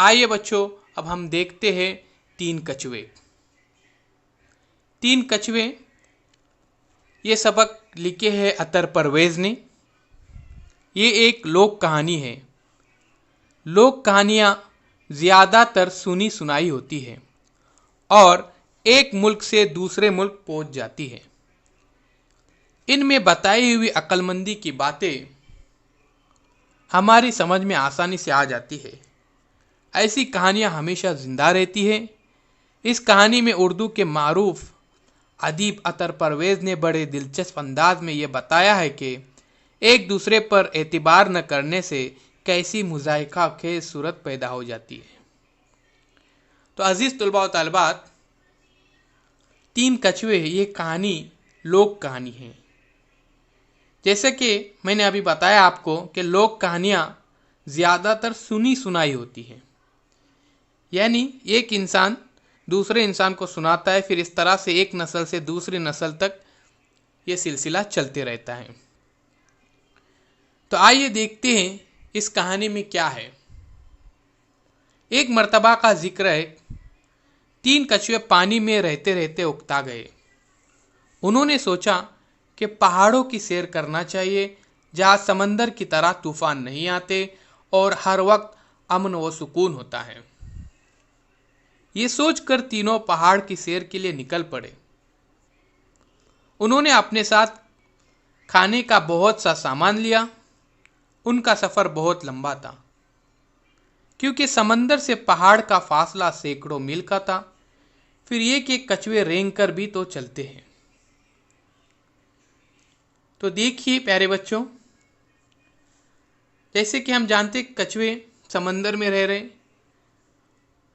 आइए बच्चों, अब हम देखते हैं तीन कछुए। तीन कछुए, ये सबक लिखे हैं अतर परवेज ने। ये एक लोक कहानी है। लोक कहानियाँ ज़्यादातर सुनी सुनाई होती है और एक मुल्क से दूसरे मुल्क पहुंच जाती है। इनमें बताई हुई अक्लमंदी की बातें हमारी समझ में आसानी से आ जाती है। ऐसी कहानियाँ हमेशा जिंदा रहती है। इस कहानी में उर्दू के मारूफ अदीब अतर परवेज ने बड़े दिलचस्प अंदाज में ये बताया है कि एक दूसरे पर एतबार न करने से कैसी मुज़ाहिका खेज सूरत पैदा हो जाती है। तो अजीज़ तलबा व तालिबात, तीन कछुए ये कहानी लोक कहानी है। जैसे कि मैंने अभी बताया आपको कि लोक कहानियाँ ज़्यादातर सुनी सुनाई होती हैं, यानी एक इंसान दूसरे इंसान को सुनाता है, फिर इस तरह से एक नस्ल से दूसरी नस्ल तक ये सिलसिला चलते रहता है। तो आइए देखते हैं इस कहानी में क्या है। एक मर्तबा का जिक्र है, तीन कछुए पानी में रहते रहते उकता गए। उन्होंने सोचा कि पहाड़ों की सैर करना चाहिए, जहाँ समंदर की तरह तूफान नहीं आते और हर वक्त अमन व सुकून होता है। ये सोचकर तीनों पहाड़ की सैर के लिए निकल पड़े। उन्होंने अपने साथ खाने का बहुत सा सामान लिया। उनका सफ़र बहुत लंबा था, क्योंकि समंदर से पहाड़ का फासला सैकड़ों मील का था। फिर एक एक कछुए रेंग कर भी तो चलते हैं। तो देखिए प्यारे बच्चों, जैसे कि हम जानते कछुए समंदर में रह रहे,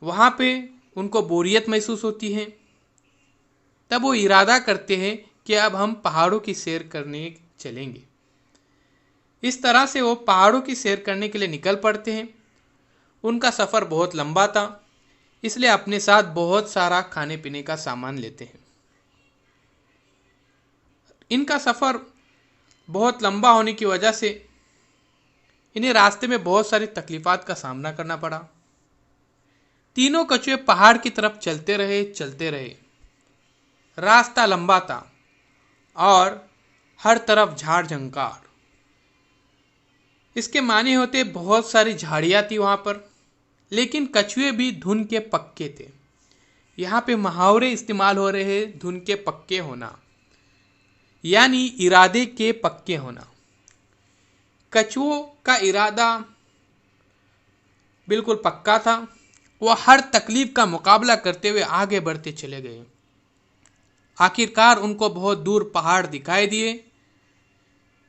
वहाँ पे उनको बोरियत महसूस होती है। तब वो इरादा करते हैं कि अब हम पहाड़ों की सैर करने चलेंगे। इस तरह से वो पहाड़ों की सैर करने के लिए निकल पड़ते हैं। उनका सफ़र बहुत लंबा था, इसलिए अपने साथ बहुत सारा खाने पीने का सामान लेते हैं। इनका सफ़र बहुत लंबा होने की वजह से इन्हें रास्ते में बहुत सारी तकलीफ़ात का सामना करना पड़ा। तीनों कछुए पहाड़ की तरफ चलते रहे। रास्ता लंबा था और हर तरफ झाड़ झंकार। इसके माने होते बहुत सारी झाड़ियाँ थी वहाँ पर, लेकिन कछुए भी धुन के पक्के थे। यहाँ पे मुहावरे इस्तेमाल हो रहे हैं, धुन के पक्के होना यानी इरादे के पक्के होना। कछुओं का इरादा बिल्कुल पक्का था। वह हर तकलीफ का मुकाबला करते हुए आगे बढ़ते चले गए। आखिरकार उनको बहुत दूर पहाड़ दिखाई दिए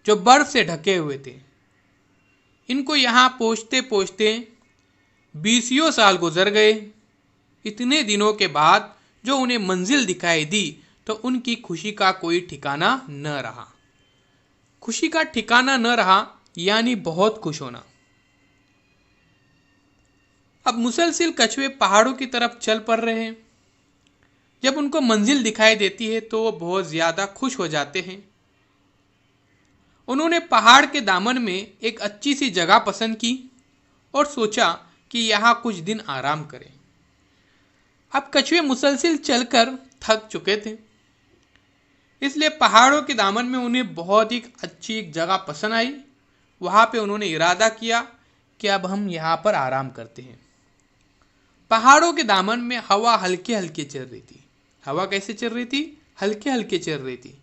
जो बर्फ से ढके हुए थे। इनको यहाँ पहुँचते पहुँचते 20 साल गुजर गए। इतने दिनों के बाद जो उन्हें मंजिल दिखाई दी तो उनकी खुशी का कोई ठिकाना न रहा। खुशी का ठिकाना न रहा यानी बहुत खुश होना। अब मुसलसिल कछुए पहाड़ों की तरफ चल पड़ रहे हैं। जब उनको मंजिल दिखाई देती है तो वो बहुत ज़्यादा खुश हो जाते हैं। उन्होंने पहाड़ के दामन में एक अच्छी सी जगह पसंद की और सोचा कि यहाँ कुछ दिन आराम करें। अब कछुए मुसलसिल चलकर थक चुके थे, इसलिए पहाड़ों के दामन में उन्हें बहुत ही अच्छी एक जगह पसंद आई। वहाँ पे उन्होंने इरादा किया कि अब हम यहाँ पर आराम करते हैं। पहाड़ों के दामन में हवा हल्के हल्के चल रही थी। हवा कैसे चल रही थी? हल्के हल्के चल रही थी।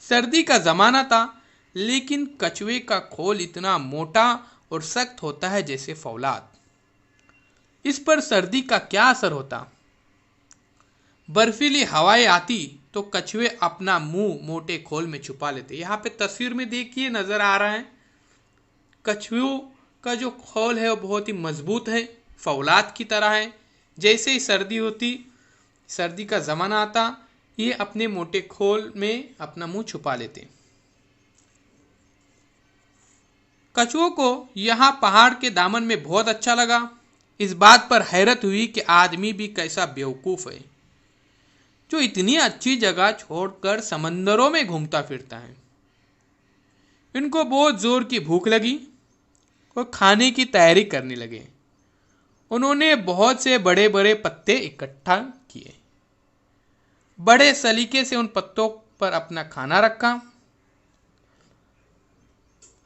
सर्दी का ज़माना था, लेकिन कछुए का खोल इतना मोटा और सख्त होता है जैसे फौलाद। इस पर सर्दी का क्या असर होता? बर्फीली हवाएं आती तो कछुए अपना मुंह मोटे खोल में छुपा लेते। यहाँ पे तस्वीर में देखिए, नजर आ रहा है कछुओं का जो खोल है वो बहुत ही मजबूत है, फौलाद की तरह है। जैसे ही सर्दी होती, सर्दी का ज़माना आता, ये अपने मोटे खोल में अपना मुंह छुपा लेते। कछुओं को यहाँ पहाड़ के दामन में बहुत अच्छा लगा। इस बात पर हैरत हुई कि आदमी भी कैसा बेवकूफ़ है जो इतनी अच्छी जगह छोड़कर समंदरों में घूमता फिरता है। इनको बहुत जोर की भूख लगी और खाने की तैयारी करने लगे। उन्होंने बहुत से बड़े बड़े पत्ते इकट्ठा किए, बड़े सलीके से उन पत्तों पर अपना खाना रखा।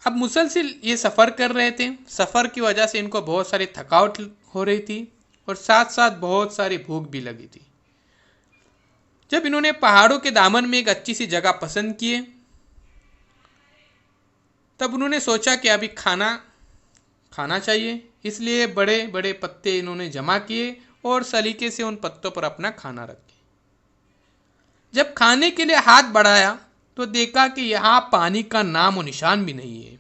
अब मुसलसल ये सफ़र कर रहे थे। सफ़र की वजह से इनको बहुत सारी थकावट हो रही थी और साथ साथ बहुत सारी भूख भी लगी थी। जब इन्होंने पहाड़ों के दामन में एक अच्छी सी जगह पसंद किए, तब उन्होंने सोचा कि अभी खाना चाहिए। इसलिए बड़े बड़े पत्ते इन्होंने जमा किए और सलीके से उन पत्तों पर अपना खाना रखे। जब खाने के लिए हाथ बढ़ाया तो देखा कि यहाँ पानी का नाम और निशान भी नहीं है।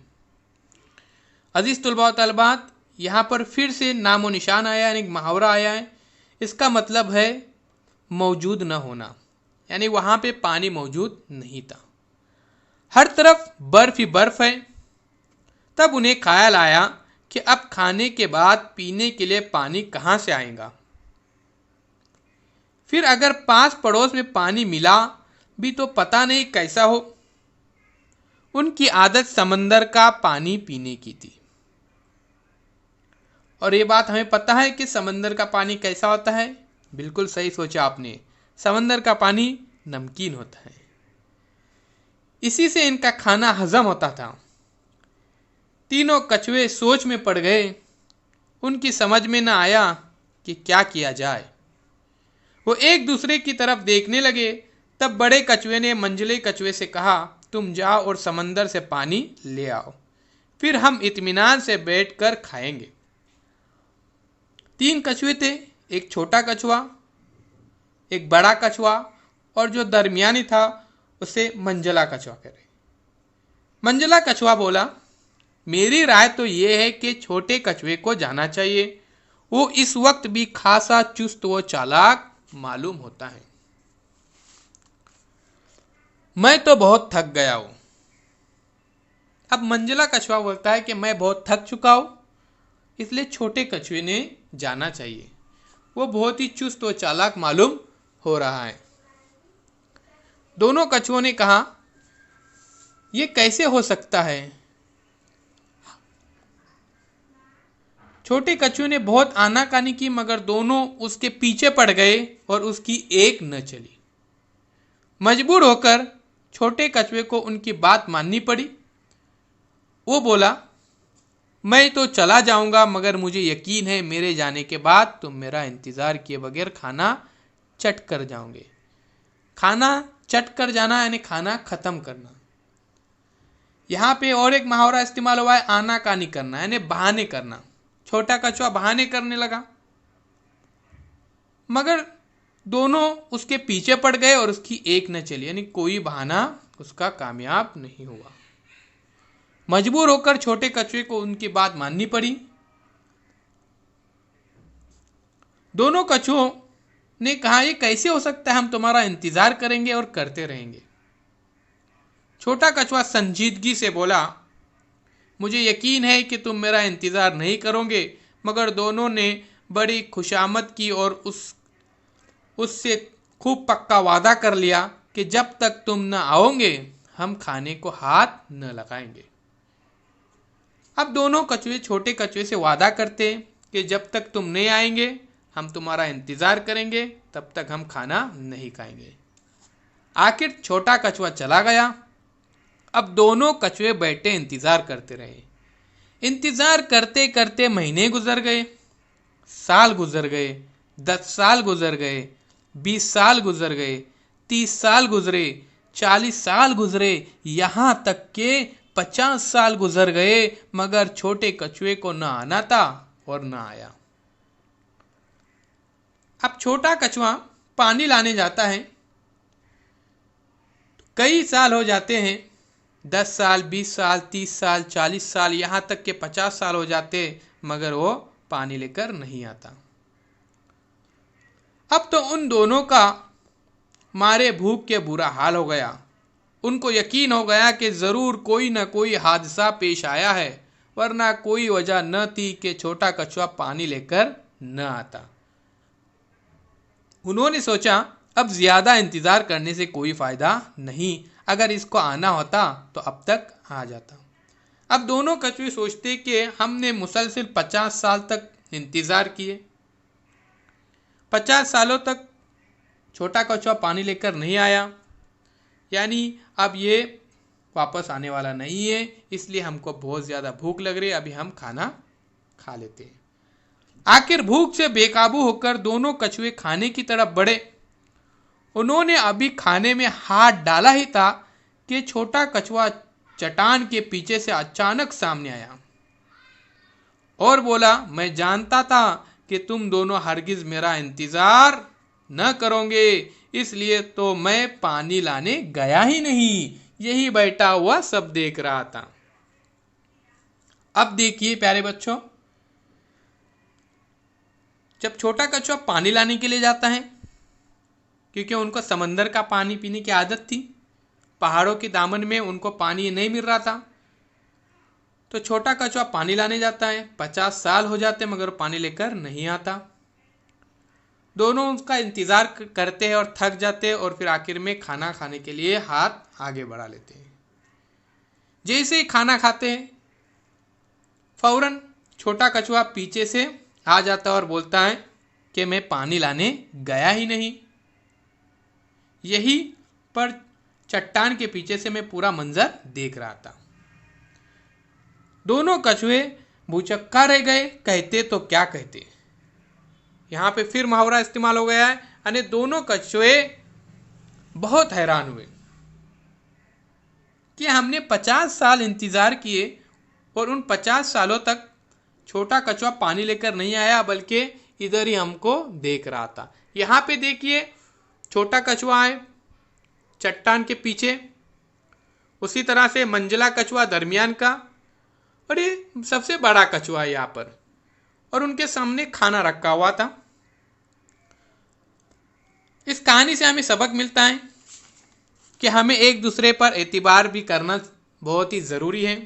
अजीज तुलबा व तलबात, यहाँ पर फिर से नामो निशान आया, यानी एक मुहावरा आया है। इसका मतलब है मौजूद न होना, यानी वहाँ पे पानी मौजूद नहीं था, हर तरफ बर्फ ही बर्फ है। तब उन्हें ख्याल आया कि अब खाने के बाद पीने के लिए पानी कहाँ से आएगा। फिर अगर पास पड़ोस में पानी मिला भी तो पता नहीं कैसा हो। उनकी आदत समंदर का पानी पीने की थी, और ये बात हमें पता है कि समंदर का पानी कैसा होता है। बिल्कुल सही सोचा आपने, समंदर का पानी नमकीन होता है। इसी से इनका खाना हजम होता था। तीनों कछुए सोच में पड़ गए। उनकी समझ में न आया कि क्या किया जाए। वो एक दूसरे की तरफ देखने लगे। तब बड़े कछुए ने मंझले कछुए से कहा, तुम जाओ और समंदर से पानी ले आओ, फिर हम इत्मीनान से बैठकर खाएंगे। 3 कछुए थे, एक छोटा कछुआ, एक बड़ा कछुआ और जो दरमियानी था उसे मंझला कछुआ कह रहे। मंझला कछुआ बोला, मेरी राय तो ये है कि छोटे कछुए को जाना चाहिए, वो इस वक्त भी खासा चुस्त व चालाक मालूम होता है। मैं तो बहुत थक गया हूं। अब मंझला कछुआ बोलता है कि मैं बहुत थक चुका हूं, इसलिए छोटे कछुए ने जाना चाहिए, वो बहुत ही चुस्त व चालाक मालूम हो रहा है। दोनों कछुओं ने कहा, यह कैसे हो सकता है। छोटे कछुए ने बहुत आनाकानी की, मगर दोनों उसके पीछे पड़ गए और उसकी एक न चली। मजबूर होकर छोटे कछुए को उनकी बात माननी पड़ी। वो बोला, मैं तो चला जाऊंगा, मगर मुझे यकीन है मेरे जाने के बाद तुम मेरा इंतजार किए बगैर खाना चट कर जाओगे। खाना चट कर जाना यानी खाना खत्म करना। यहाँ पे और एक मुहावरा इस्तेमाल हुआ है, आनाकानी करना यानी बहाने करना। छोटा कछुआ बहाने करने लगा, मगर दोनों उसके पीछे पड़ गए और उसकी एक न चली, यानी कोई बहाना उसका कामयाब नहीं हुआ। मजबूर होकर छोटे कछुए को उनकी बात माननी पड़ी। दोनों कछुओं ने कहा, ये कैसे हो सकता है, हम तुम्हारा इंतजार करेंगे और करते रहेंगे। छोटा कछुआ संजीदगी से बोला, मुझे यकीन है कि तुम मेरा इंतजार नहीं करोगे। मगर दोनों ने बड़ी खुशामद की और उससे खूब पक्का वादा कर लिया कि जब तक तुम न आओगे हम खाने को हाथ न लगाएंगे। अब दोनों कछुए छोटे कछुए से वादा करते कि जब तक तुम नहीं आएंगे हम तुम्हारा इंतजार करेंगे, तब तक हम खाना नहीं खाएंगे। आखिर छोटा कछुआ चला गया। अब दोनों कछुए बैठे इंतजार करते रहे। इंतजार करते करते महीने गुजर गए, साल गुजर गए, 10 साल गुजर गए, 20 साल गुजर गए, 30 साल गुजरे, 40 साल गुजरे, यहां तक के 50 साल गुजर गए, मगर छोटे कछुए को न आना था और न आया। अब छोटा कछुआ पानी लाने जाता है। कई साल हो जाते हैं, 10 साल, 20 साल, 30 साल, 40 साल, यहां तक के 50 साल हो जाते, मगर वो पानी लेकर नहीं आता। अब तो उन दोनों का मारे भूख के बुरा हाल हो गया। उनको यकीन हो गया कि जरूर कोई न कोई हादसा पेश आया है, वरना कोई वजह न थी कि छोटा कछुआ पानी लेकर न आता। उन्होंने सोचा, अब ज्यादा इंतजार करने से कोई फायदा नहीं, अगर इसको आना होता तो अब तक आ जाता। अब दोनों कछुए सोचते कि हमने मुसलसल 50 साल तक इंतजार किए। 50 सालों तक छोटा कछुआ पानी लेकर नहीं आया, यानी अब ये वापस आने वाला नहीं है, इसलिए हमको बहुत ज़्यादा भूख लग रही है, अभी हम खाना खा लेते हैं। आखिर भूख से बेकाबू होकर दोनों कछुए खाने की तरफ बढ़े। उन्होंने अभी खाने में हाथ डाला ही था कि छोटा कछुआ चट्टान के पीछे से अचानक सामने आया और बोला, मैं जानता था कि तुम दोनों हरगिज मेरा इंतजार न करोगे, इसलिए तो मैं पानी लाने गया ही नहीं, यही बैठा हुआ सब देख रहा था। अब देखिए प्यारे बच्चों, जब छोटा कछुआ पानी लाने के लिए जाता है, क्योंकि उनको समंदर का पानी पीने की आदत थी, पहाड़ों के दामन में उनको पानी नहीं मिल रहा था, तो छोटा कछुआ पानी लाने जाता है। 50 साल हो जाते मगर पानी लेकर नहीं आता। दोनों उसका इंतजार करते हैं और थक जाते हैं और फिर आखिर में खाना खाने के लिए हाथ आगे बढ़ा लेते हैं। जैसे ही खाना खाते हैं, फौरन छोटा कछुआ पीछे से आ जाता है और बोलता है कि मैं पानी लाने गया ही नहीं, यही पर चट्टान के पीछे से मैं पूरा मंजर देख रहा था। दोनों कछुए भूचक्का रह गए, कहते तो क्या कहते। यहाँ पे फिर मुहावरा इस्तेमाल हो गया है, यानी दोनों कछुए बहुत हैरान हुए कि हमने 50 साल इंतजार किए और उन 50 सालों तक छोटा कछुआ पानी लेकर नहीं आया, बल्कि इधर ही हमको देख रहा था। यहाँ पे देखिए, छोटा कछुआ है चट्टान के पीछे, उसी तरह से मंझला कछुआ दरमियान का, और ये सबसे बड़ा कछुआ है यहाँ पर, और उनके सामने खाना रखा हुआ था। इस कहानी से हमें सबक मिलता है कि हमें एक दूसरे पर एतबार भी करना बहुत ही ज़रूरी है।